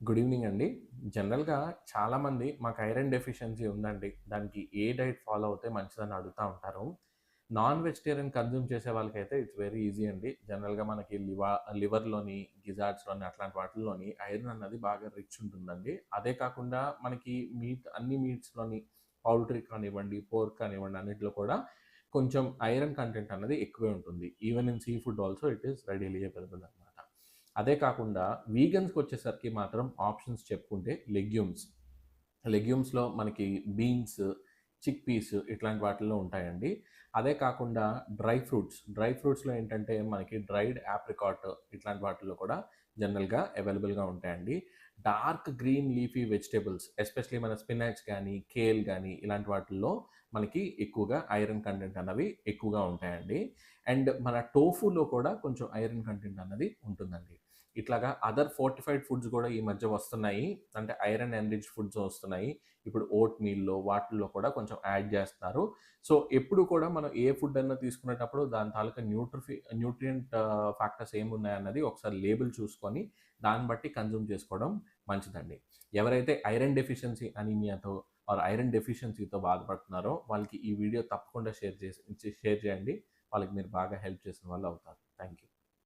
Good evening అండి. జనరల్‌గా చాలామంది మాకు ఐరన్ డెఫిషియన్సీ ఉందండి. దానికి ఏ డైట్ ఫాలో అవుతే మంచిదని అడుగుతా ఉంటారు. నాన్ వెజిటేరియన్ కన్జ్యూమ్ చేసే వాళ్ళకైతే ఇట్స్ వెరీ ఈజీ అండి. జనరల్‌గా మనకి లివర్‌లోని, గిజార్డ్స్‌లోని అట్లాంటి వాటిల్లోని ఐరన్ అన్నది బాగా రిచ్ ఉంటుందండి. అదే కాకుండా మనకి అన్ని మీట్స్‌లోని పౌల్ట్రీ కానివ్వండి, పోర్క్ కానివ్వండి అన్నిట్లో కూడా కొంచెం ఐరన్ కంటెంట్ అన్నది ఎక్కువే ఉంటుంది. Even in sea food also it is readily available అనమాట. అదే కాకుండా వీగన్స్‌కొచ్చేసరికి మాత్రం ఆప్షన్స్ చెప్పుకుంటే లెగ్యూమ్స్‌లో మనకి బీన్స్, చిక్ పీస్ ఇట్లాంటి వాటిల్లో ఉంటాయండి. అదే కాకుండా డ్రై ఫ్రూట్స్‌లో ఏంటంటే మనకి డ్రైడ్ యాప్రికాట్ ఇట్లాంటి వాటిల్లో కూడా జనరల్‌గా అవైలబుల్‌గా ఉంటాయండి. Dark green leafy vegetables especially మన స్పినాచ్ గానీ, కేల్ గానీ ఇలాంటి వాటిల్లో మనకి ఎక్కువగా ఐరన్ కంటెంట్ అన్నవి ఎక్కువగా ఉంటాయండి. అండ్ మన టోఫులో కూడా కొంచెం ఐరన్ కంటెంట్ అన్నది ఉంటుందండి. ఇట్లాగా అదర్ ఫోర్టిఫైడ్ ఫుడ్స్ కూడా ఈ మధ్య వస్తున్నాయి. అంటే ఐరన్ ఎన్రిచ్డ్ ఫుడ్స్ వస్తున్నాయి. ఇప్పుడు ఓట్ మీల్‌లో వాటిల్లో కూడా కొంచెం యాడ్ చేస్తున్నారు. సో, ఎప్పుడు కూడా మనం ఏ ఫుడ్ అన్నా తీసుకునేటప్పుడు దాని తాలూకా న్యూట్రియంట్ ఫ్యాక్టర్స్ ఏమున్నాయన్నది ఒకసారి లేబుల్ చూసుకొని దాన్ని బట్టి కన్జ్యూమ్ చేసుకోవడం మంచిదండి. ఎవరైతే ఐరన్ డెఫిషియన్సీ అనీమియాతో ఐరన్ డెఫిషియన్సీతో బాధపడుతున్నారో వాళ్ళకి ఈ వీడియో తప్పకుండా షేర్ చేయండి. వాళ్ళకి మీరు బాగా హెల్ప్ చేసిన వాళ్ళు అవుతారు. Thank you.